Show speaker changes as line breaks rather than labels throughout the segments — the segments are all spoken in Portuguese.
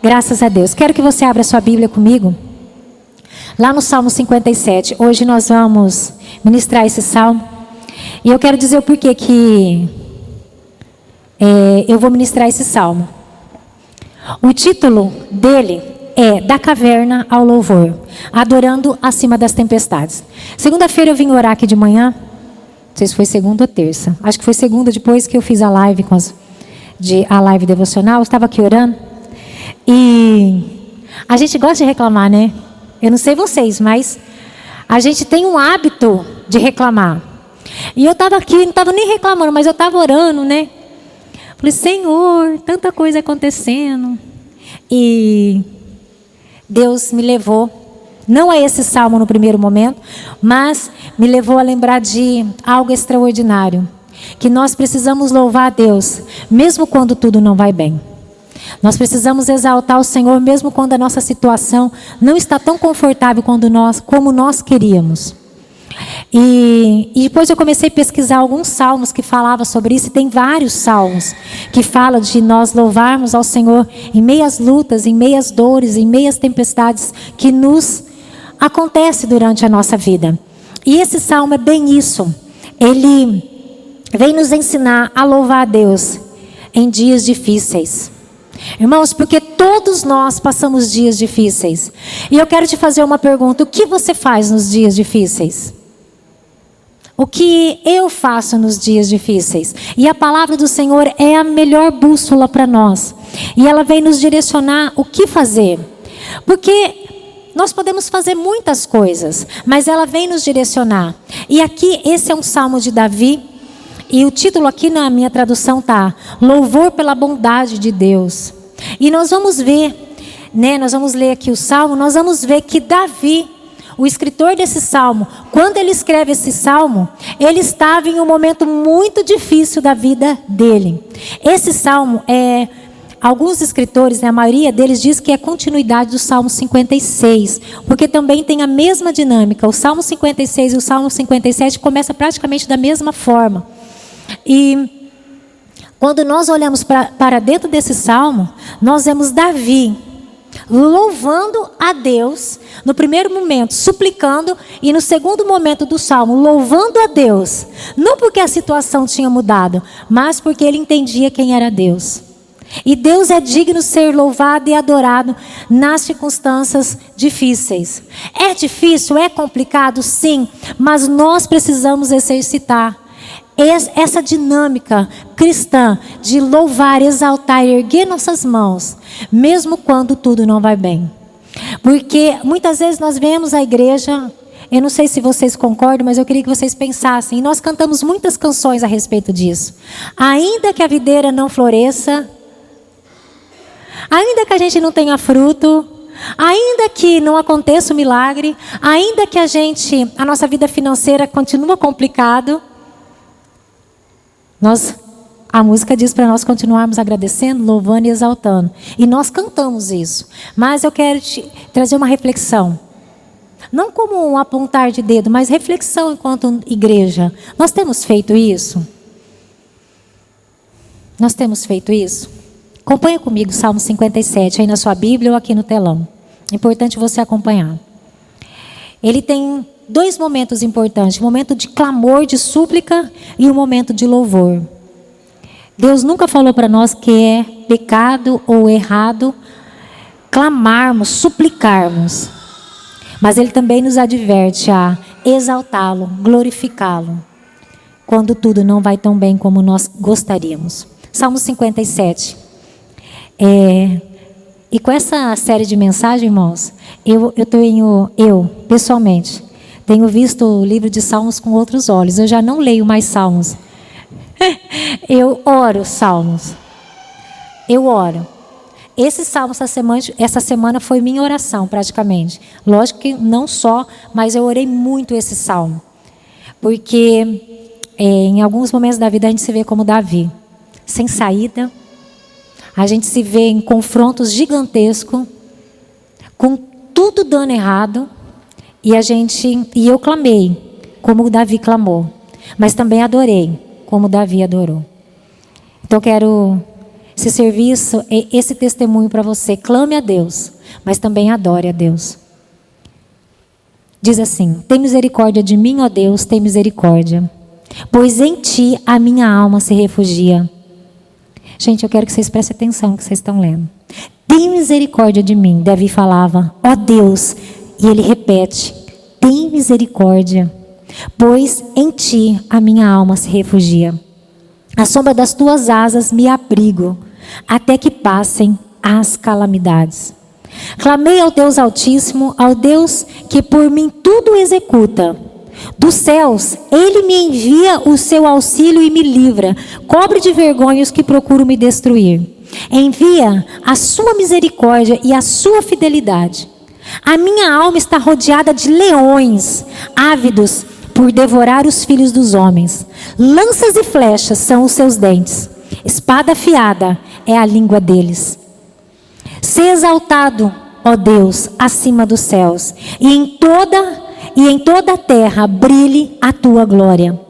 Graças a Deus. Quero que você abra sua Bíblia comigo. Lá no Salmo 57. Hoje nós vamos ministrar esse salmo. E eu quero dizer o porquê que eu vou ministrar esse salmo. O título dele é Da Caverna ao Louvor, adorando acima das tempestades. Segunda-feira eu vim orar aqui de manhã. Não sei se foi segunda ou terça. Acho que foi segunda, depois que eu fiz a live a live devocional. Eu estava aqui orando. E a gente gosta de reclamar, né? Eu não sei vocês, mas a gente tem um hábito de reclamar. E eu estava aqui, não estava nem reclamando, mas eu estava orando, né? Falei, Senhor, tanta coisa acontecendo. E Deus me levou, não a esse salmo no primeiro momento, mas me levou a lembrar de algo extraordinário. Que nós precisamos louvar a Deus, mesmo quando tudo não vai bem. Nós precisamos exaltar o Senhor, mesmo quando a nossa situação não está tão confortável como nós queríamos. E depois eu comecei a pesquisar alguns salmos que falavam sobre isso. E tem vários salmos que falam de nós louvarmos ao Senhor em meias lutas, em meias dores, em meias tempestades que nos acontecem durante a nossa vida. E esse salmo é bem isso. Ele vem nos ensinar a louvar a Deus em dias difíceis. Irmãos, porque todos nós passamos dias difíceis. E eu quero te fazer uma pergunta: o que você faz nos dias difíceis? O que eu faço nos dias difíceis? E a palavra do Senhor é a melhor bússola para nós. E ela vem nos direcionar o que fazer. Porque nós podemos fazer muitas coisas, mas ela vem nos direcionar. E aqui, esse é um salmo de Davi. E o título aqui na minha tradução está Louvor pela bondade de Deus. E nós vamos ver, né, nós vamos ler aqui o salmo, nós vamos ver que Davi, o escritor desse salmo, quando ele escreve esse salmo, ele estava em um momento muito difícil da vida dele. Esse salmo alguns escritores, né, a maioria deles diz que é continuidade do Salmo 56, porque também tem a mesma dinâmica. O Salmo 56 e o Salmo 57 começam praticamente da mesma forma. E quando nós olhamos para dentro desse salmo, nós vemos Davi louvando a Deus, no primeiro momento suplicando, e no segundo momento do salmo louvando a Deus, não porque a situação tinha mudado, mas porque ele entendia quem era Deus. E Deus é digno de ser louvado e adorado nas circunstâncias difíceis. É difícil, é complicado, sim, mas nós precisamos exercitar essa dinâmica cristã de louvar, exaltar e erguer nossas mãos, mesmo quando tudo não vai bem. Porque muitas vezes nós vemos a igreja, eu não sei se vocês concordam, mas eu queria que vocês pensassem, e nós cantamos muitas canções a respeito disso. Ainda que a videira não floresça, ainda que a gente não tenha fruto, ainda que não aconteça o milagre, ainda que a nossa vida financeira continue complicado, a música diz para nós continuarmos agradecendo, louvando e exaltando. E nós cantamos isso. Mas eu quero te trazer uma reflexão. Não como um apontar de dedo, mas reflexão enquanto igreja. Nós temos feito isso? Nós temos feito isso? Acompanha comigo o Salmo 57, aí na sua Bíblia ou aqui no telão. É importante você acompanhar. Ele tem dois momentos importantes, um momento de clamor, de súplica e um momento de louvor. Deus nunca falou para nós que é pecado ou errado clamarmos, suplicarmos. Mas Ele também nos adverte a exaltá-lo, glorificá-lo, quando tudo não vai tão bem como nós gostaríamos. Salmo 57. E com essa série de mensagens, irmãos, eu pessoalmente, tenho visto o livro de Salmos com outros olhos. Eu já não leio mais Salmos. Eu oro Salmos. Eu oro. Esse Salmo essa semana foi minha oração praticamente. Lógico que não só, mas eu orei muito esse Salmo. Porque em alguns momentos da vida a gente se vê como Davi. Sem saída. A gente se vê em confrontos gigantescos. Com tudo dando errado. E eu clamei, como Davi clamou. Mas também adorei, como Davi adorou. Então eu quero esse serviço, esse testemunho para você. Clame a Deus, mas também adore a Deus. Diz assim: tem misericórdia de mim, ó Deus, tem misericórdia, pois em ti a minha alma se refugia. Gente, eu quero que vocês prestem atenção no que vocês estão lendo. Tem misericórdia de mim, Davi falava, ó Deus, e ele repete, tem misericórdia, pois em ti a minha alma se refugia. À sombra das tuas asas me abrigo, até que passem as calamidades. Clamei ao Deus Altíssimo, ao Deus que por mim tudo executa. Dos céus, Ele me envia o seu auxílio e me livra. Cobre de vergonha os que procuram me destruir. Envia a sua misericórdia e a sua fidelidade. A minha alma está rodeada de leões, ávidos por devorar os filhos dos homens. Lanças e flechas são os seus dentes. Espada afiada é a língua deles. Sê exaltado, ó Deus, acima dos céus, e em toda a terra brilhe a tua glória.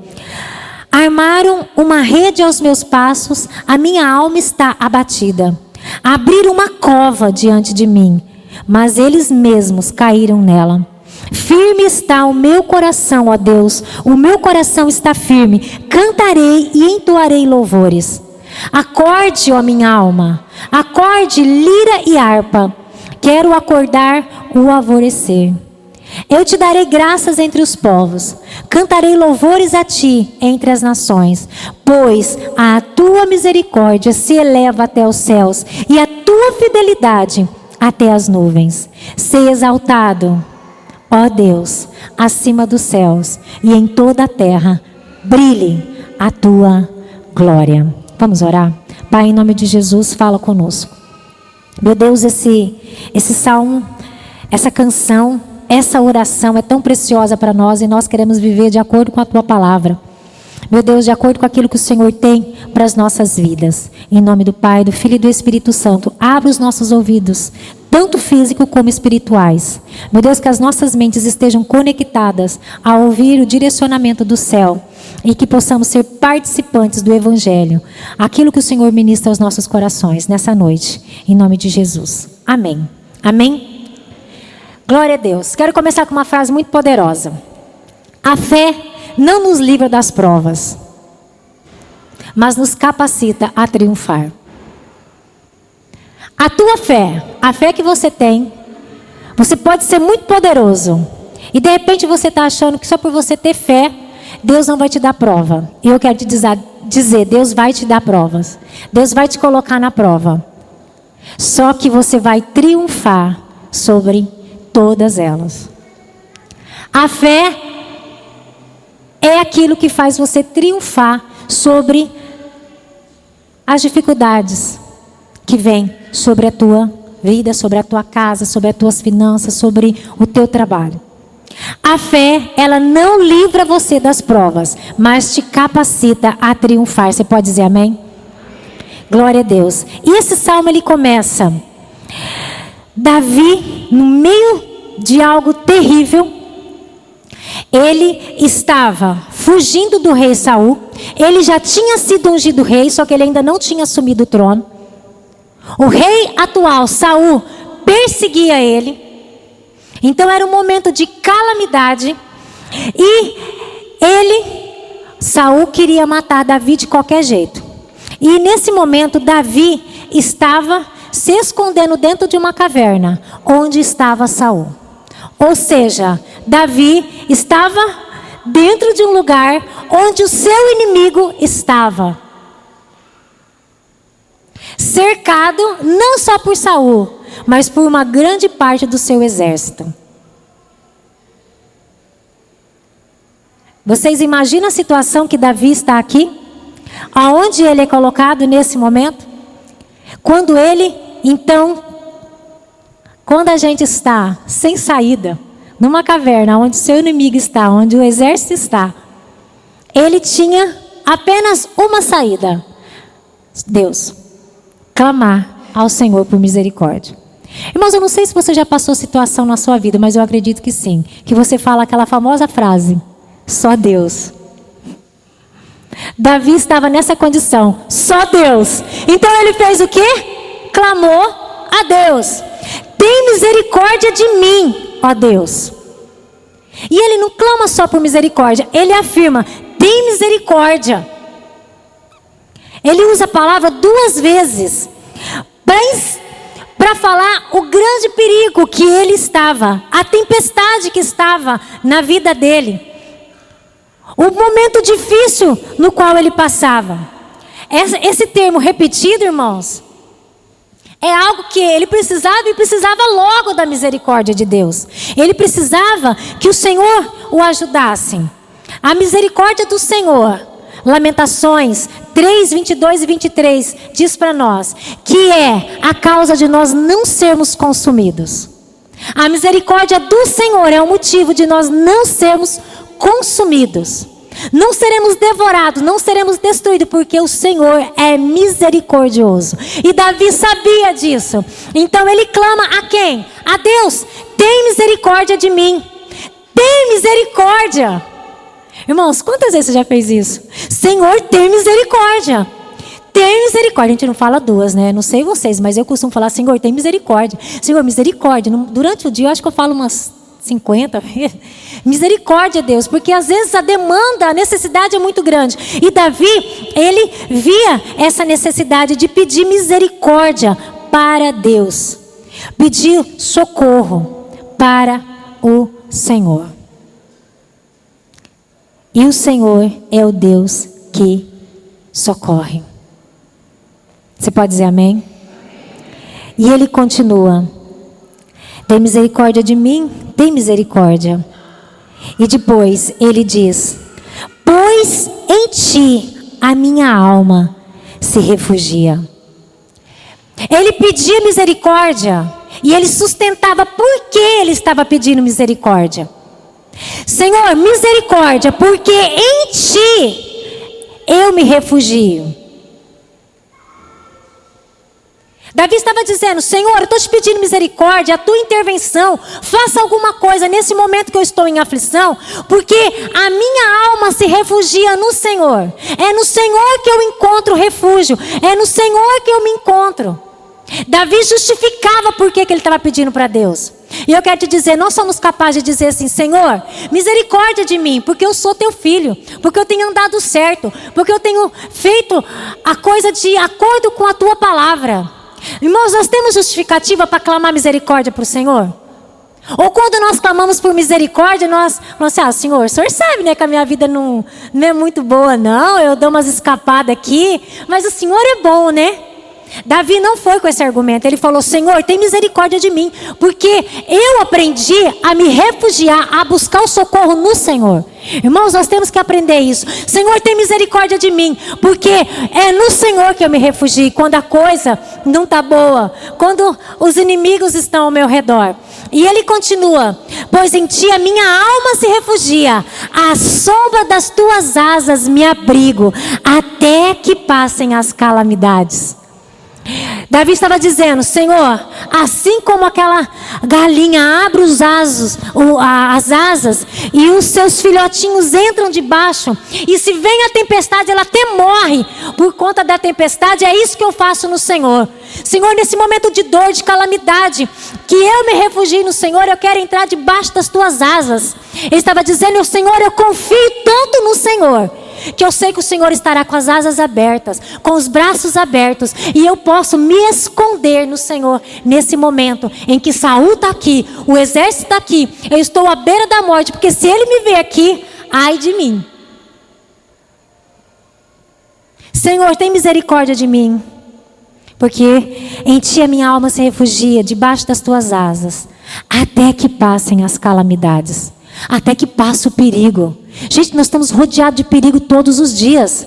Armaram uma rede aos meus passos, a minha alma está abatida. Abriram uma cova diante de mim, mas eles mesmos caíram nela. Firme está o meu coração, ó Deus, o meu coração está firme. Cantarei e entoarei louvores. Acorde, ó minha alma, acorde lira e harpa. Quero acordar o alvorecer. Eu te darei graças entre os povos. Cantarei louvores a ti entre as nações. Pois a tua misericórdia se eleva até os céus e a tua fidelidade até as nuvens. Sê exaltado, ó Deus, acima dos céus, e em toda a terra brilhe a tua glória. Vamos orar? Pai, em nome de Jesus, fala conosco. Meu Deus, esse salmo, essa canção, essa oração é tão preciosa para nós e nós queremos viver de acordo com a tua palavra. Meu Deus, de acordo com aquilo que o Senhor tem para as nossas vidas. Em nome do Pai, do Filho e do Espírito Santo, abre os nossos ouvidos, tanto físico como espirituais. Meu Deus, que as nossas mentes estejam conectadas a ouvir o direcionamento do céu e que possamos ser participantes do Evangelho, aquilo que o Senhor ministra aos nossos corações nessa noite, em nome de Jesus. Amém. Amém? Glória a Deus. Quero começar com uma frase muito poderosa. A fé não nos livra das provas, mas nos capacita a triunfar. A tua fé, a fé que você tem, você pode ser muito poderoso e de repente você está achando que só por você ter fé, Deus não vai te dar prova. E eu quero te dizer, Deus vai te dar provas. Deus vai te colocar na prova. Só que você vai triunfar sobre todas elas. A fé é aquilo que faz você triunfar sobre as dificuldades que vêm sobre a tua vida, sobre a tua casa, sobre as tuas finanças, sobre o teu trabalho. A fé, ela não livra você das provas, mas te capacita a triunfar. Você pode dizer amém? Glória a Deus. E esse salmo, ele começa. Davi, no meio de algo terrível, ele estava fugindo do rei Saul. Ele já tinha sido ungido rei, só que ele ainda não tinha assumido o trono. O rei atual, Saul, perseguia ele. Então era um momento de calamidade. E Saul queria matar Davi de qualquer jeito. E nesse momento Davi estava se escondendo dentro de uma caverna, onde estava Saul. Ou seja, Davi estava dentro de um lugar onde o seu inimigo estava. Cercado não só por Saul, mas por uma grande parte do seu exército. Vocês imaginam a situação que Davi está aqui? Aonde ele é colocado nesse momento? Quando a gente está sem saída, numa caverna onde seu inimigo está, onde o exército está, ele tinha apenas uma saída. Deus, clamar ao Senhor por misericórdia. Irmãos, eu não sei se você já passou situação na sua vida, mas eu acredito que sim. Que você fala aquela famosa frase, só Deus. Davi estava nessa condição, só Deus. Então ele fez o quê? Clamou a Deus: tem misericórdia de mim, ó Deus. E ele não clama só por misericórdia, ele afirma: tem misericórdia. Ele usa a palavra 2 vezes para falar o grande perigo que ele estava, a tempestade que estava na vida dele, o momento difícil no qual ele passava. Esse termo repetido, irmãos, é algo que ele precisava, e precisava logo da misericórdia de Deus. Ele precisava que o Senhor o ajudasse. A misericórdia do Senhor, Lamentações 3, 22 e 23, diz para nós que é a causa de nós não sermos consumidos. A misericórdia do Senhor é o motivo de nós não sermos consumidos. Não seremos devorados, não seremos destruídos, porque o Senhor é misericordioso. E Davi sabia disso. Então ele clama a quem? A Deus: tem misericórdia de mim. Tem misericórdia. Irmãos, quantas vezes você já fez isso? Senhor, tem misericórdia. Tem misericórdia. A gente não fala 2, né? Não sei vocês, mas eu costumo falar: Senhor, tem misericórdia. Senhor, misericórdia. Durante o dia eu acho que eu falo umas 50 vezes. Misericórdia, Deus, porque às vezes a demanda, a necessidade é muito grande. E Davi, ele via essa necessidade de pedir misericórdia para Deus, pedir socorro para o Senhor. E o Senhor é o Deus que socorre. Você pode dizer amém? E ele continua: tem misericórdia de mim, tem misericórdia. E depois ele diz: pois em ti a minha alma se refugia. Ele pedia misericórdia e ele sustentava por que ele estava pedindo misericórdia. Senhor, misericórdia, porque em ti eu me refugio. Davi estava dizendo: Senhor, eu estou te pedindo misericórdia, a tua intervenção, faça alguma coisa nesse momento que eu estou em aflição, porque a minha alma se refugia no Senhor. É no Senhor que eu encontro refúgio, é no Senhor que eu me encontro. Davi justificava por que ele estava pedindo para Deus. E eu quero te dizer, nós somos capazes de dizer assim: Senhor, misericórdia de mim, porque eu sou teu filho, porque eu tenho andado certo, porque eu tenho feito a coisa de acordo com a tua palavra. Irmãos, nós temos justificativa para clamar misericórdia para o Senhor? Ou quando nós clamamos por misericórdia, nós falamos assim: Senhor, o Senhor sabe, né, que a minha vida não é muito boa, não, eu dou umas escapadas aqui, mas o Senhor é bom, né? Davi não foi com esse argumento. Ele falou: Senhor, tem misericórdia de mim, porque eu aprendi a me refugiar, a buscar o socorro no Senhor. Irmãos, nós temos que aprender isso. Senhor, tem misericórdia de mim, porque é no Senhor que eu me refugio quando a coisa não está boa, quando os inimigos estão ao meu redor. E ele continua: pois em ti a minha alma se refugia, à sombra das tuas asas me abrigo, até que passem as calamidades. Davi estava dizendo: Senhor, assim como aquela galinha abre as asas e os seus filhotinhos entram debaixo, e se vem a tempestade ela até morre por conta da tempestade, é isso que eu faço no Senhor. Senhor, nesse momento de dor, de calamidade, que eu me refugio no Senhor, eu quero entrar debaixo das tuas asas. Ele estava dizendo: Senhor, eu confio tanto no Senhor, que eu sei que o Senhor estará com as asas abertas, com os braços abertos, e eu posso me esconder no Senhor nesse momento em que Saul está aqui, o exército está aqui, eu estou à beira da morte, porque se ele me ver aqui, ai de mim. Senhor, tem misericórdia de mim, porque em ti a minha alma se refugia, debaixo das tuas asas, até que passem as calamidades, até que passe o perigo. Gente, nós estamos rodeados de perigo todos os dias.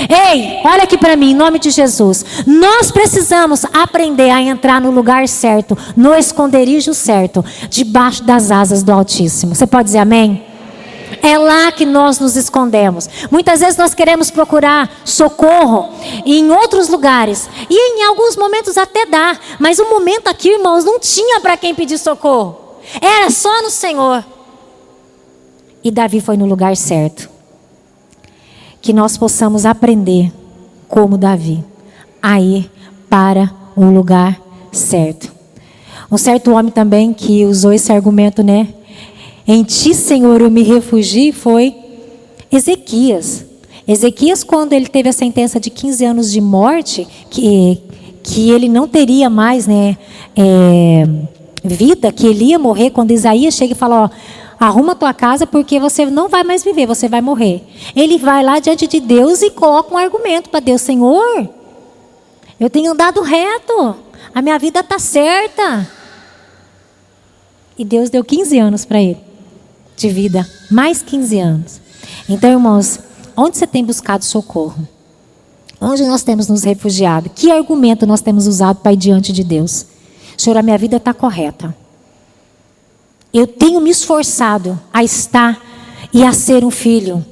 Ei, olha aqui para mim, em nome de Jesus. Nós precisamos aprender a entrar no lugar certo, no esconderijo certo, debaixo das asas do Altíssimo. Você pode dizer amém? É lá que nós nos escondemos. Muitas vezes nós queremos procurar socorro em outros lugares, e em alguns momentos até dá, mas o momento aqui, irmãos, não tinha para quem pedir socorro, era só no Senhor. E Davi foi no lugar certo. que nós possamos aprender, como Davi, a ir para o lugar certo. Um certo homem também que usou esse argumento, né? Em ti, Senhor, eu me refugio, foi Ezequias. Ezequias, quando ele teve a sentença de 15 anos de morte, que ele não teria mais, né, vida, que ele ia morrer, quando Isaías chega e fala, ó, arruma tua casa porque você não vai mais viver, você vai morrer. Ele vai lá diante de Deus e coloca um argumento para Deus: Senhor, eu tenho andado reto, a minha vida está certa. E Deus deu 15 anos para ele de vida, mais 15 anos. Então, irmãos, onde você tem buscado socorro? Onde nós temos nos refugiado? Que argumento nós temos usado para ir diante de Deus? Senhor, a minha vida está correta. Eu tenho me esforçado a estar e a ser um filho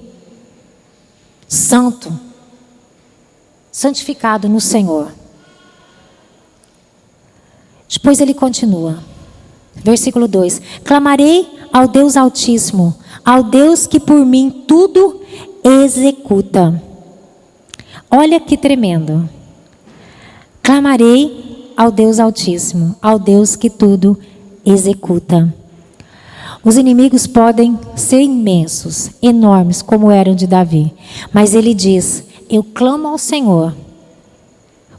santo, santificado no Senhor. Depois ele continua. Versículo 2. Clamarei ao Deus Altíssimo, ao Deus que por mim tudo executa. Olha que tremendo. Clamarei ao Deus Altíssimo, ao Deus que tudo executa. Os inimigos podem ser imensos, enormes, como eram de Davi. Mas ele diz: eu clamo ao Senhor,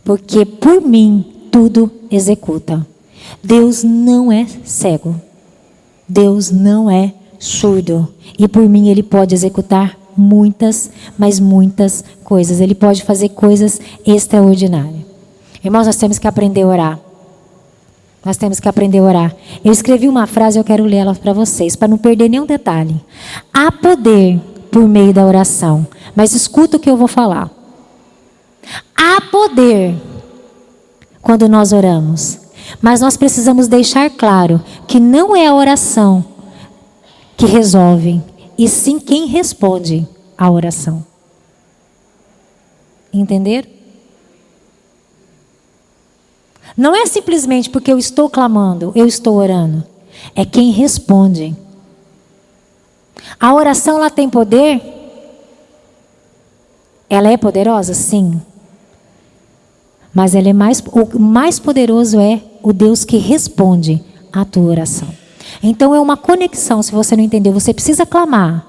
porque por mim tudo executa. Deus não é cego. Deus não é surdo. E por mim ele pode executar muitas, mas muitas coisas. Ele pode fazer coisas extraordinárias. Irmãos, nós temos que aprender a orar. Nós temos que aprender a orar. Eu escrevi uma frase, eu quero ler ela para vocês, para não perder nenhum detalhe. Há poder por meio da oração. Mas escuta o que eu vou falar. Há poder quando nós oramos. Mas nós precisamos deixar claro que não é a oração que resolve, e sim quem responde à oração. Entenderam? Não é simplesmente porque eu estou clamando, eu estou orando. É quem responde. A oração, ela tem poder? Ela é poderosa? Sim. Mas ela é o mais poderoso é o Deus que responde à tua oração. Então é uma conexão, se você não entendeu. Você precisa clamar.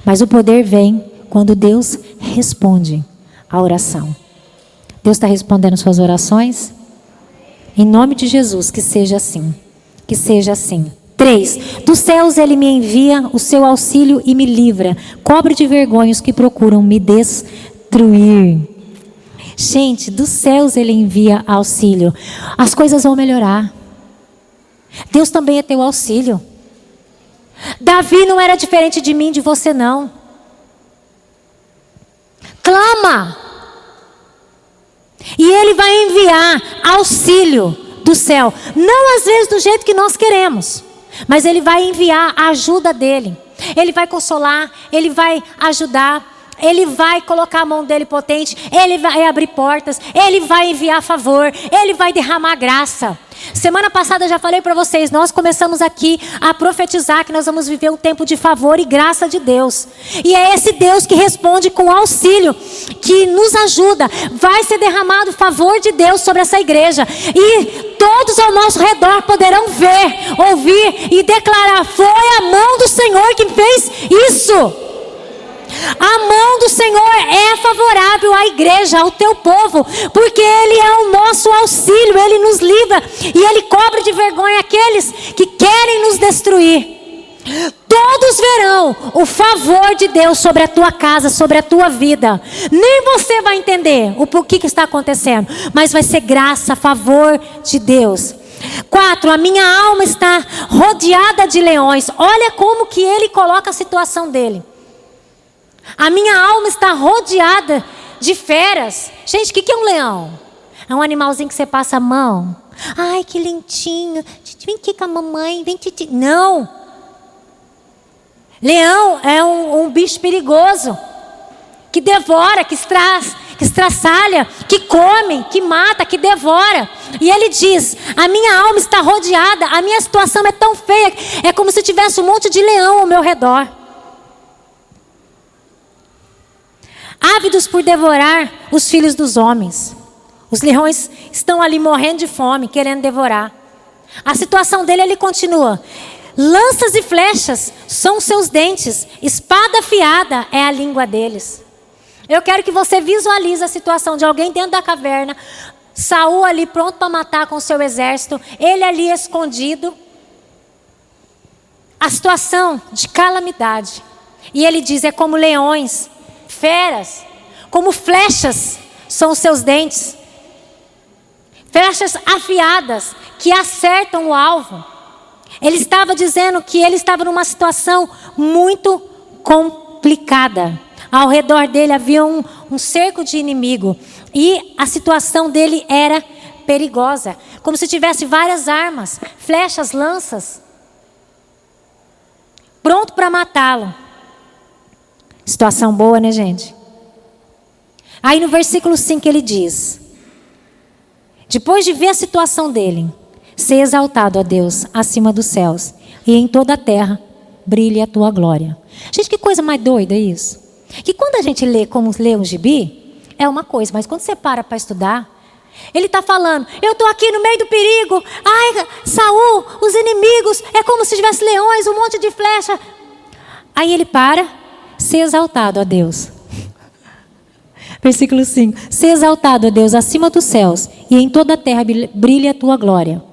Mas o poder vem quando Deus responde à oração. Deus está respondendo suas orações? Em nome de Jesus, que seja assim. Que seja assim. 3. Dos céus ele me envia o seu auxílio e me livra. Cobre de vergonha os que procuram me destruir. Gente, dos céus ele envia auxílio. As coisas vão melhorar. Deus também é teu auxílio. Davi não era diferente de mim, de você não. Clama. E ele vai enviar auxílio do céu. Não às vezes do jeito que nós queremos. Mas ele vai enviar a ajuda dele. Ele vai consolar, ele vai ajudar. Ele vai colocar a mão dele potente, ele vai abrir portas, ele vai enviar favor, ele vai derramar graça. Semana passada eu já falei para vocês, nós começamos aqui a profetizar que nós vamos viver um tempo de favor e graça de Deus. E é esse Deus que responde com auxílio, que nos ajuda. Vai ser derramado favor de Deus sobre essa igreja. E todos ao nosso redor poderão ver, ouvir e declarar: foi a mão do Senhor que fez isso. A mão do Senhor é favorável à igreja, ao teu povo, porque Ele é o nosso auxílio, Ele nos livra e Ele cobre de vergonha aqueles que querem nos destruir. Todos verão o favor de Deus sobre a tua casa, sobre a tua vida. Nem você vai entender o porquê que está acontecendo, mas vai ser graça, favor de Deus. 4. A minha alma está rodeada de leões. Olha como que ele coloca a situação dele. A minha alma está rodeada de feras. Gente, o que é um leão? É um animalzinho que você passa a mão. Ai, que lindinho. Vem aqui com a mamãe. Vem, titi. Não. Leão é um bicho perigoso. Que devora, que estraçalha, que come, que mata, que devora. E ele diz: a minha alma está rodeada. A minha situação é tão feia. É como se tivesse um monte de leão ao meu redor. ávidos por devorar os filhos dos homens. Os leões estão ali morrendo de fome, querendo devorar. A situação dele, ele continua. Lanças e flechas são seus dentes, espada afiada é a língua deles. Eu quero que você visualize a situação de alguém dentro da caverna, Saul ali pronto para matar com o seu exército, ele ali escondido. A situação de calamidade. E ele diz, é como leões, feras, como flechas são os seus dentes. Flechas afiadas que acertam o alvo. Ele estava dizendo que ele estava numa situação muito complicada. Ao redor dele havia um cerco de inimigo. E a situação dele era perigosa. Como se tivesse várias armas, flechas, lanças. Pronto para matá-lo. Situação boa, né, gente? Aí no versículo 5 ele diz: depois de ver a situação dele, ser exaltado a Deus acima dos céus, e em toda a terra brilhe a tua glória. Gente, que coisa mais doida isso. Que quando a gente lê como lê um gibi, é uma coisa, mas quando você para estudar, ele está falando, eu estou aqui no meio do perigo, ai, Saul, os inimigos, é como se tivesse leões, um monte de flecha. Aí ele para, ser exaltado a Deus. Versículo 5, ser exaltado a Deus acima dos céus, e em toda a terra brilhe a tua glória.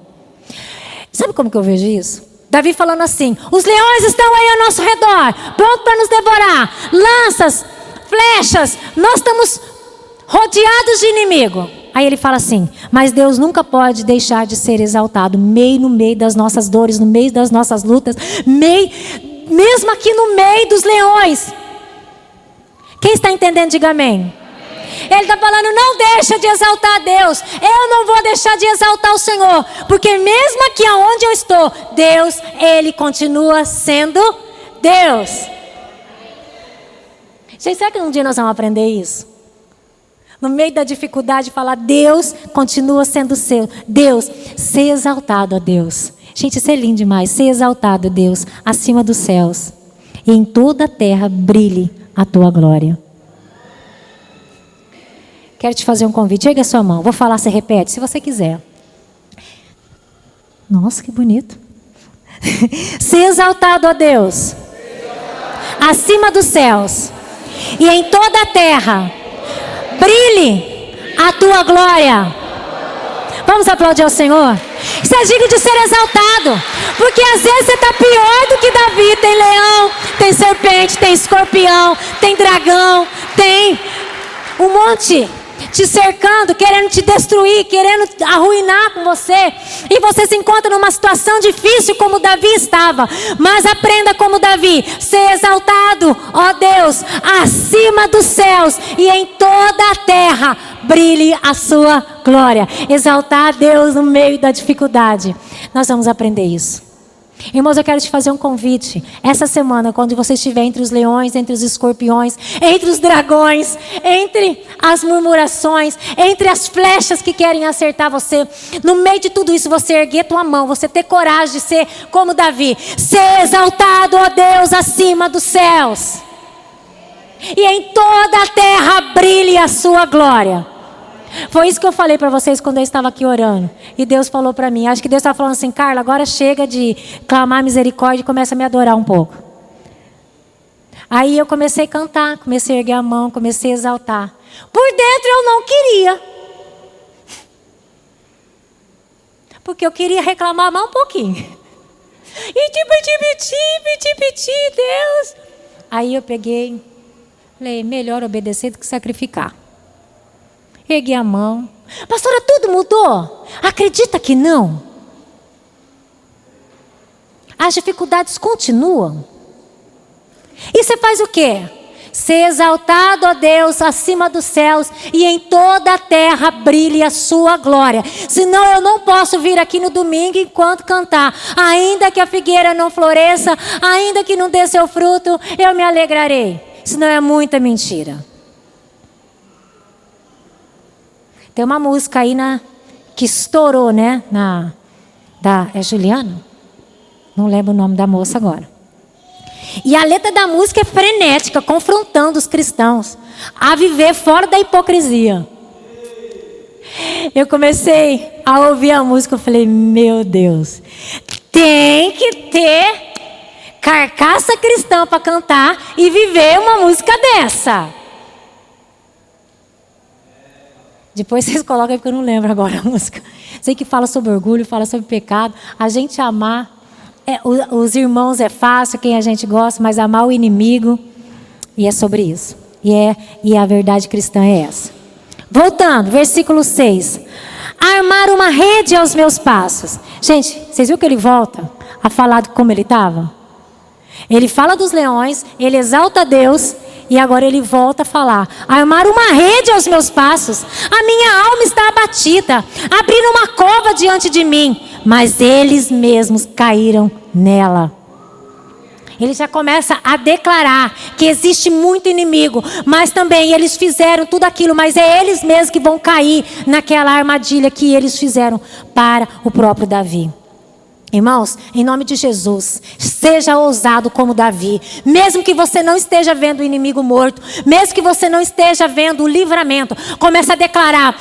Sabe como que eu vejo isso? Davi falando assim, os leões estão aí ao nosso redor, pronto para nos devorar, lanças, flechas, nós estamos rodeados de inimigo. Aí ele fala assim, mas Deus nunca pode deixar de ser exaltado, no meio das nossas dores, no meio das nossas lutas, mesmo aqui no meio dos leões. Quem está entendendo, diga amém. Ele está falando, não deixa de exaltar a Deus. Eu não vou deixar de exaltar o Senhor. Porque mesmo aqui onde eu estou, Deus, Ele continua sendo Deus. Gente, será que um dia nós vamos aprender isso? No meio da dificuldade, falar, Deus continua sendo seu. Deus, ser exaltado a Deus. Gente, isso é lindo demais. Ser exaltado a Deus acima dos céus. E em toda a terra brilhe a tua glória. Quero te fazer um convite. Ergue a sua mão. Vou falar, você repete, se você quiser. Nossa, que bonito. Ser exaltado a Deus. Acima dos céus. E em toda a terra. Brilhe a tua glória. Vamos aplaudir ao Senhor? Isso é digno de ser exaltado. Porque às vezes você está pior do que Davi. Tem leão, tem serpente, tem escorpião, tem dragão, tem um monte te cercando, querendo te destruir, querendo arruinar com você. E você se encontra numa situação difícil como Davi estava. Mas aprenda como Davi, ser exaltado, ó Deus, acima dos céus e em toda a terra brilhe a sua glória. Exaltar a Deus no meio da dificuldade. Nós vamos aprender isso. Irmãos, eu quero te fazer um convite. Essa semana, quando você estiver entre os leões, entre os escorpiões, entre os dragões, entre as murmurações, entre as flechas que querem acertar você, no meio de tudo isso, você erguer tua mão, você ter coragem de ser como Davi. Ser exaltado, ó Deus, acima dos céus. E em toda a terra brilhe a sua glória. Foi isso que eu falei para vocês quando eu estava aqui orando. E Deus falou para mim, acho que Deus estava falando assim, Carla, agora chega de clamar misericórdia e começa a me adorar um pouco. Aí eu comecei a cantar, comecei a erguer a mão, comecei a exaltar. Por dentro eu não queria. Porque eu queria reclamar mais um pouquinho. E Deus. Aí eu peguei, falei, melhor obedecer do que sacrificar. Ergui a mão. Pastora, tudo mudou? Acredita que não? As dificuldades continuam. E você faz o quê? Ser exaltado a Deus acima dos céus e em toda a terra brilhe a sua glória. Senão eu não posso vir aqui no domingo enquanto cantar. Ainda que a figueira não floresça, ainda que não dê seu fruto, eu me alegrarei. Senão é muita mentira. Tem uma música aí que estourou, né? É Juliana? Não lembro o nome da moça agora. E a letra da música é frenética, confrontando os cristãos a viver fora da hipocrisia. Eu comecei a ouvir a música, eu falei, meu Deus, tem que ter carcaça cristã para cantar e viver uma música dessa. Depois vocês colocam aí, porque eu não lembro agora a música. Sei que fala sobre orgulho, fala sobre pecado. A gente amar os irmãos é fácil, quem a gente gosta, mas amar o inimigo, e é sobre isso. E a verdade cristã é essa. Voltando, versículo 6. Armar uma rede aos meus passos. Gente, vocês viram que ele volta a falar de como ele estava? Ele fala dos leões, ele exalta Deus, e agora ele volta a falar. Armar uma rede aos meus passos. A minha alma está abatida. Abriram uma cova diante de mim, mas eles mesmos caíram nela. Ele já começa a declarar que existe muito inimigo, mas também eles fizeram tudo aquilo, mas é eles mesmos que vão cair naquela armadilha que eles fizeram para o próprio Davi. Irmãos, em nome de Jesus, seja ousado como Davi. Mesmo que você não esteja vendo o inimigo morto, mesmo que você não esteja vendo o livramento, comece a declarar: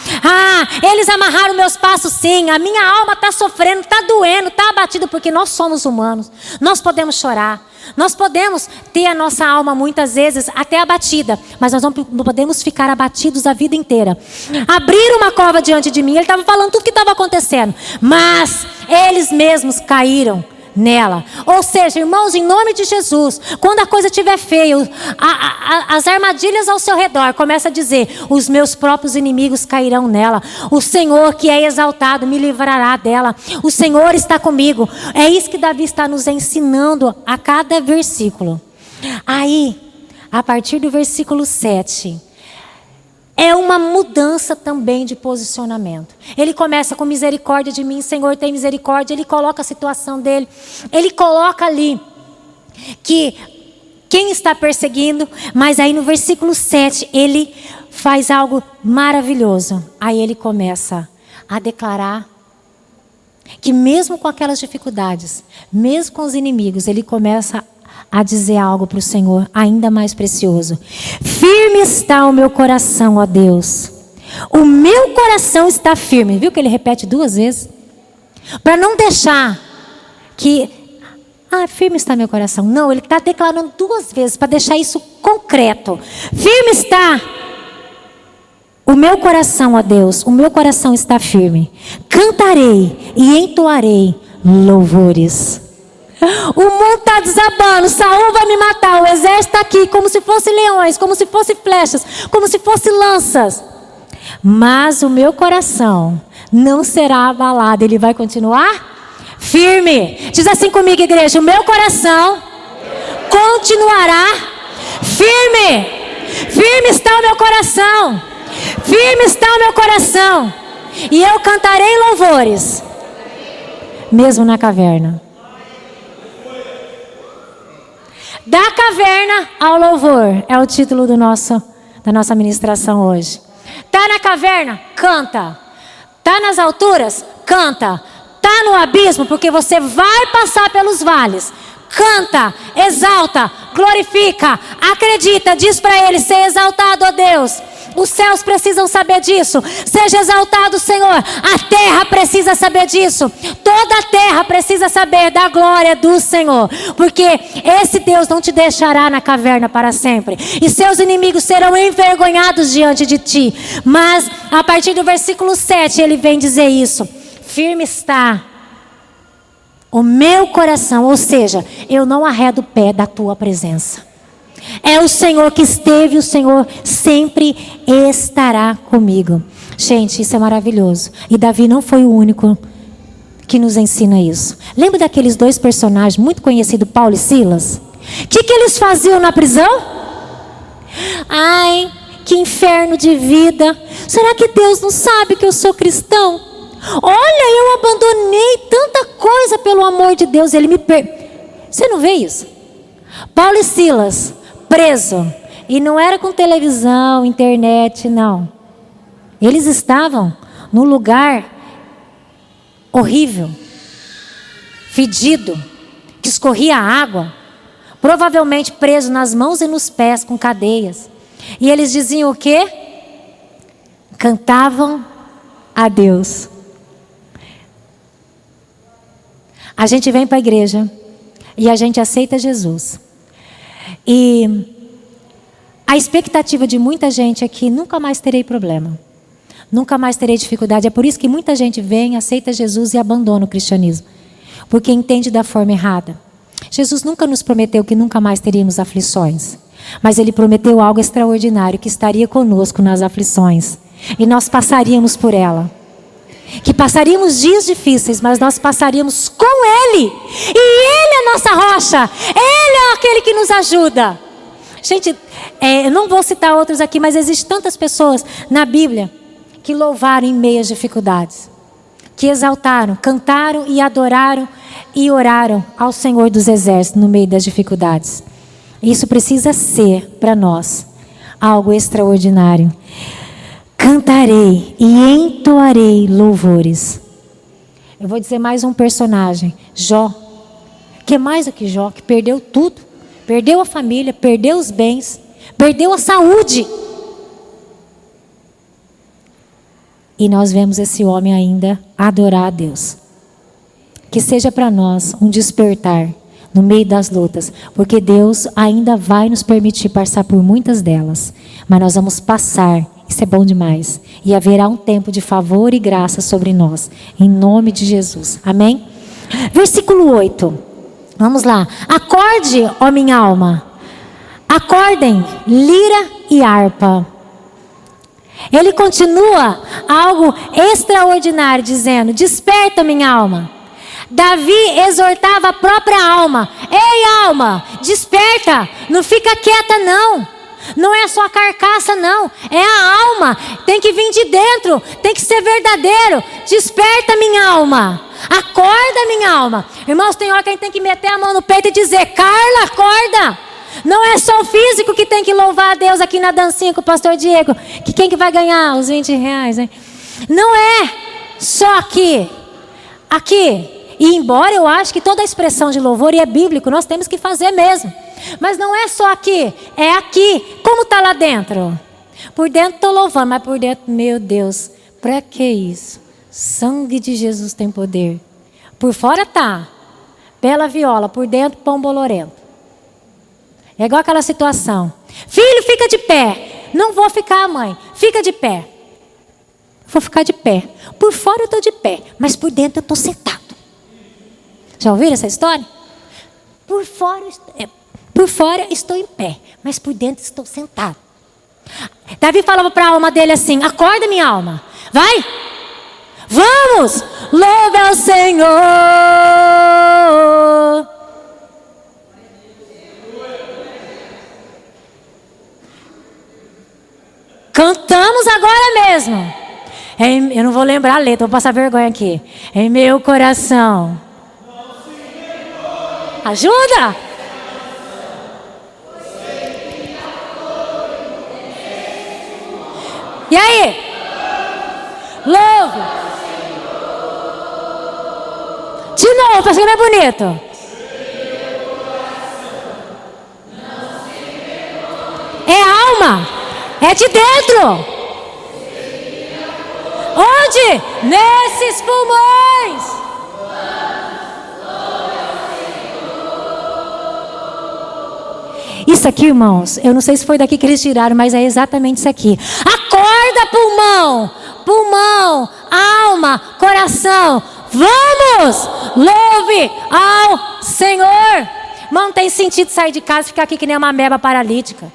eles amarraram meus passos sim, a minha alma está sofrendo, está doendo, está abatida, porque nós somos humanos, nós podemos chorar. Nós podemos ter a nossa alma muitas vezes até abatida, mas nós não podemos ficar abatidos a vida inteira. Abriram uma cova diante de mim, ele estava falando tudo o que estava acontecendo, mas eles mesmos caíram nela. Ou seja, irmãos, em nome de Jesus, quando a coisa estiver feia, as armadilhas ao seu redor, começa a dizer: os meus próprios inimigos cairão nela. O Senhor que é exaltado me livrará dela. O Senhor está comigo. É isso que Davi está nos ensinando a cada versículo. Aí, a partir do versículo 7, é uma mudança também de posicionamento. Ele começa com misericórdia de mim, Senhor, tem misericórdia. Ele coloca a situação dele. Ele coloca ali que quem está perseguindo, mas aí no versículo 7, ele faz algo maravilhoso. Aí ele começa a declarar que mesmo com aquelas dificuldades, mesmo com os inimigos, ele começa a dizer algo para o Senhor ainda mais precioso. Firme está o meu coração, ó Deus. O meu coração está firme. Viu que ele repete 2 vezes? Para não deixar que... firme está meu coração. Não, ele está declarando 2 vezes para deixar isso concreto. Firme está o meu coração, ó Deus. O meu coração está firme. Cantarei e entoarei louvores. O mundo está desabando, Saul vai me matar, o exército está aqui, como se fossem leões, como se fossem flechas, como se fossem lanças. Mas o meu coração não será abalado, ele vai continuar firme. Diz assim comigo, igreja: o meu coração continuará firme. Firme está o meu coração, firme está o meu coração, e eu cantarei louvores, mesmo na caverna. Da caverna ao louvor é o título da nossa ministração hoje. Tá na caverna? Canta. Tá nas alturas? Canta. Tá no abismo? Porque você vai passar pelos vales. Canta, exalta, glorifica, acredita, diz para ele: ser exaltado, ó Deus. Os céus precisam saber disso. Seja exaltado, Senhor. A terra precisa saber disso. Toda a terra precisa saber da glória do Senhor. Porque esse Deus não te deixará na caverna para sempre. E seus inimigos serão envergonhados diante de ti. Mas a partir do versículo 7 ele vem dizer isso: firme está o meu coração. Ou seja, eu não arredo o pé da tua presença. É o Senhor que esteve, o Senhor sempre estará comigo. Gente, isso é maravilhoso. E Davi não foi o único que nos ensina isso. Lembra daqueles 2 personagens muito conhecidos, Paulo e Silas? O que eles faziam na prisão? Ai, que inferno de vida. Será que Deus não sabe que eu sou cristão? Olha, eu abandonei tanta coisa pelo amor de Deus. Ele me Você não vê isso? Paulo e Silas preso, e não era com televisão, internet, não. Eles estavam num lugar horrível, fedido, que escorria água, provavelmente presos nas mãos e nos pés com cadeias. E eles diziam o quê? Cantavam a Deus. A gente vem para a igreja e a gente aceita Jesus. E a expectativa de muita gente é que nunca mais terei problema. Nunca mais terei dificuldade. É por isso que muita gente vem, aceita Jesus e abandona o cristianismo. Porque entende da forma errada. Jesus nunca nos prometeu que nunca mais teríamos aflições. Mas Ele prometeu algo extraordinário, que estaria conosco nas aflições. E nós passaríamos por ela. Que passaríamos dias difíceis, mas nós passaríamos com Ele. E Ele é a nossa rocha. Ele é aquele que nos ajuda. Gente, eu não vou citar outros aqui, mas existem tantas pessoas na Bíblia que louvaram em meio às dificuldades. Que exaltaram, cantaram e adoraram e oraram ao Senhor dos Exércitos no meio das dificuldades. Isso precisa ser para nós algo extraordinário. Cantarei e entoarei louvores. Eu vou dizer mais um personagem, Jó. Que é mais do que Jó, que perdeu tudo. Perdeu a família, perdeu os bens, perdeu a saúde. E nós vemos esse homem ainda adorar a Deus. Que seja para nós um despertar no meio das lutas, porque Deus ainda vai nos permitir passar por muitas delas, mas nós vamos passar, isso é bom demais, e haverá um tempo de favor e graça sobre nós, em nome de Jesus, amém? Versículo 8, vamos lá. Acorde, ó minha alma, acordem, lira e harpa. Ele continua algo extraordinário, dizendo: desperta, minha alma. Davi exortava a própria alma: ei, alma, desperta, não fica quieta não. Não é só a carcaça não, é a alma, tem que vir de dentro, tem que ser verdadeiro. Desperta, minha alma, acorda, minha alma. Irmãos, tem hora que a gente tem que meter a mão no peito e dizer: Carla, acorda. Não é só o físico que tem que louvar a Deus aqui na dancinha com o pastor Diego, que quem que vai ganhar os 20 reais, hein? Não é só aqui. E embora eu acho que toda a expressão de louvor, e é bíblico, nós temos que fazer mesmo. Mas não é só aqui, é aqui. Como está lá dentro? Por dentro estou louvando, mas por dentro, meu Deus, para que isso? Sangue de Jesus tem poder. Por fora tá, bela viola, por dentro pão bolorento. É igual aquela situação: filho, fica de pé. Não vou ficar, mãe, fica de pé. Vou ficar de pé. Por fora eu estou de pé, mas por dentro eu estou sentado. Já ouviram essa história? Por fora estou em pé, mas por dentro estou sentado. Davi falava para a alma dele assim: acorda, minha alma, vai, vamos, louve ao Senhor. Cantamos agora mesmo. Eu não vou lembrar a letra, vou passar vergonha aqui. Em meu coração. Ajuda! E aí? Louve! De novo, para ser mais bonito. É alma. É de dentro. Onde? Nesses pulmões. Isso aqui, irmãos, eu não sei se foi daqui que eles tiraram, mas é exatamente isso aqui. Acorda, pulmão, pulmão, alma, coração. Vamos, louve ao Senhor. Não tem sentido sair de casa e ficar aqui que nem uma ameba paralítica.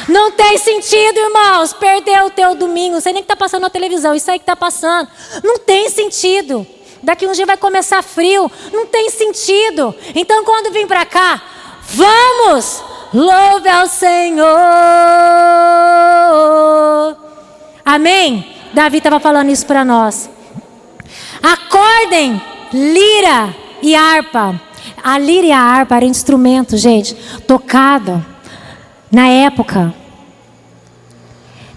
Não tem sentido, irmãos, perder o teu domingo. Não sei nem o que está passando na televisão, isso aí que está passando. Não tem sentido. Daqui um dia vai começar frio. Não tem sentido. Então quando vim para cá, vamos, louve ao Senhor. Amém? Davi estava falando isso para nós. Acordem, lira e harpa. A lira e a harpa eram instrumentos, gente, tocado na época.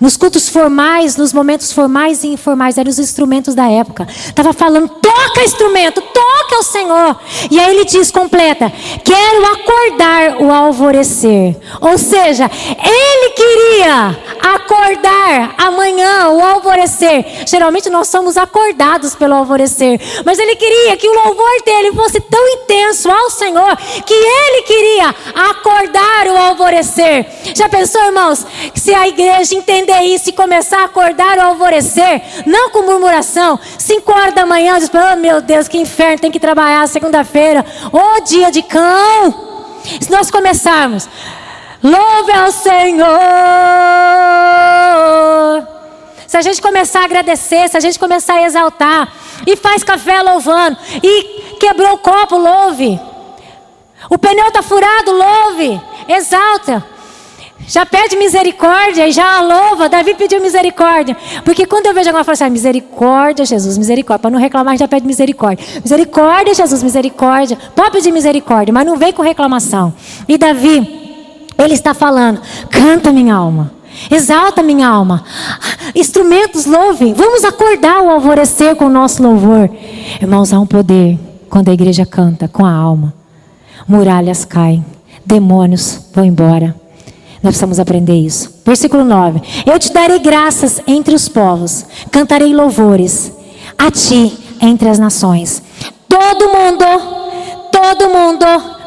Nos cultos formais, nos momentos formais e informais, eram os instrumentos da época. Estava falando, toca instrumento, toca ao Senhor. E aí ele diz, completa, quero acordar o alvorecer. Ou seja, ele queria acordar amanhã, o alvorecer. Geralmente nós somos acordados pelo alvorecer. Mas ele queria que o louvor dele fosse tão intenso ao Senhor, que ele queria acordar o alvorecer. Já pensou, irmãos, que se a igreja entender isso e começar a acordar ao alvorecer, não com murmuração, 5 horas da manhã, diz, oh meu Deus, que inferno, tem que trabalhar segunda-feira, ô dia de cão. Se nós começarmos, louve ao Senhor. Se a gente começar a agradecer, se a gente começar a exaltar, e faz café louvando, e quebrou o copo, louve. O pneu está furado, louve, exalta. Já pede misericórdia e já louva. Davi pediu misericórdia. Porque quando eu vejo alguma coisa, misericórdia, Jesus, misericórdia. Para não reclamar, já pede misericórdia. Misericórdia, Jesus, misericórdia. Pode pedir misericórdia, mas não vem com reclamação. E Davi, ele está falando, canta minha alma. Exalta minha alma. Instrumentos louvem. Vamos acordar o alvorecer com o nosso louvor. Irmãos, há um poder quando a igreja canta com a alma. Muralhas caem. Demônios vão embora. Nós precisamos aprender isso. Versículo 9. Eu te darei graças entre os povos. Cantarei louvores a ti entre as nações. Todo mundo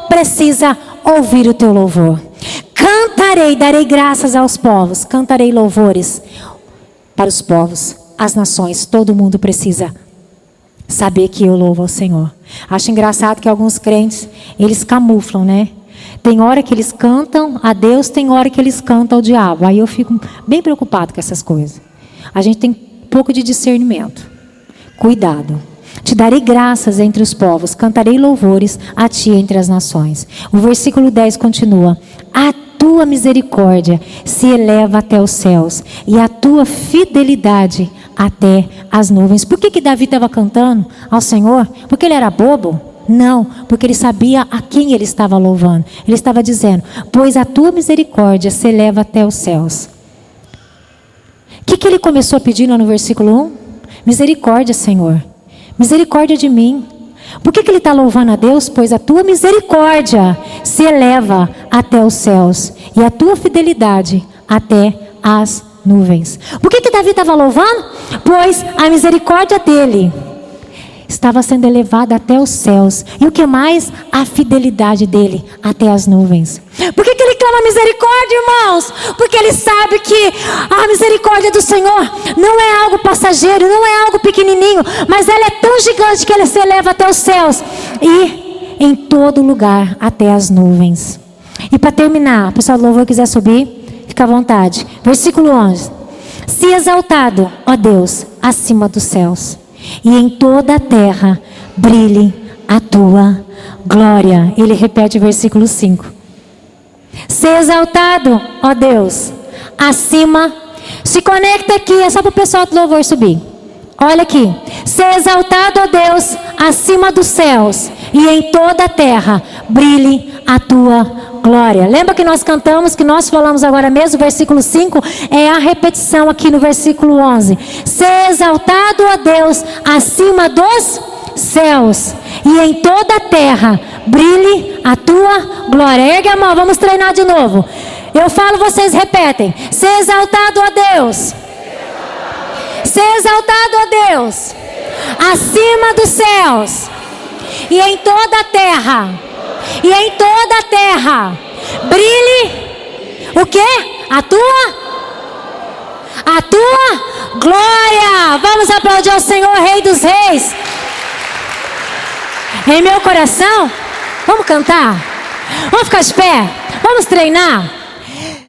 precisa ouvir o teu louvor. Cantarei, darei graças aos povos. Cantarei louvores para os povos, as nações. Todo mundo precisa saber que eu louvo ao Senhor. Acho engraçado que alguns crentes, eles camuflam, né? Tem hora que eles cantam a Deus, tem hora que eles cantam ao diabo. Aí eu fico bem preocupado com essas coisas. A gente tem pouco de discernimento. Cuidado. Te darei graças entre os povos, cantarei louvores a ti entre as nações. O versículo 10 continua. A tua misericórdia se eleva até os céus e a tua fidelidade até as nuvens. Por que Davi estava cantando ao Senhor? Porque ele era bobo? Não, porque ele sabia a quem ele estava louvando. Ele estava dizendo, pois a tua misericórdia se eleva até os céus. O que ele começou a pedir lá no versículo 1? Misericórdia, Senhor. Misericórdia de mim. Por que ele está louvando a Deus? Pois a tua misericórdia se eleva até os céus e a tua fidelidade até as nuvens. Por que Davi estava louvando? Pois a misericórdia dele estava sendo elevada até os céus. E o que mais? A fidelidade dele até as nuvens. Por que ele clama misericórdia, irmãos? Porque ele sabe que a misericórdia do Senhor não é algo passageiro, não é algo pequenininho, mas ela é tão gigante que ela se eleva até os céus e em todo lugar até as nuvens. E para terminar, o pessoal do louvor quiser subir, fica à vontade. Versículo 11. Se exaltado, ó Deus, acima dos céus, e em toda a terra brilhe a tua glória. Ele repete o versículo 5. Ser exaltado, ó Deus, acima. Se conecta aqui, é só para o pessoal do louvor subir. Olha aqui. Ser exaltado, ó Deus, acima dos céus, e em toda a terra brilhe a tua glória. Lembra que nós cantamos, que nós falamos agora mesmo, o versículo 5 é a repetição aqui no versículo 11. Ser exaltado, ó Deus, acima dos céus, e em toda a terra brilhe a tua glória. Ergue a mão, vamos treinar de novo. Eu falo, vocês repetem. Ser exaltado, ó Deus. Ser exaltado, ó Deus, acima dos céus, e em toda a terra. E em toda a terra brilhe o quê? A tua glória. Vamos aplaudir ao Senhor, Rei dos Reis. Em meu coração, vamos cantar? Vamos ficar de pé? Vamos treinar?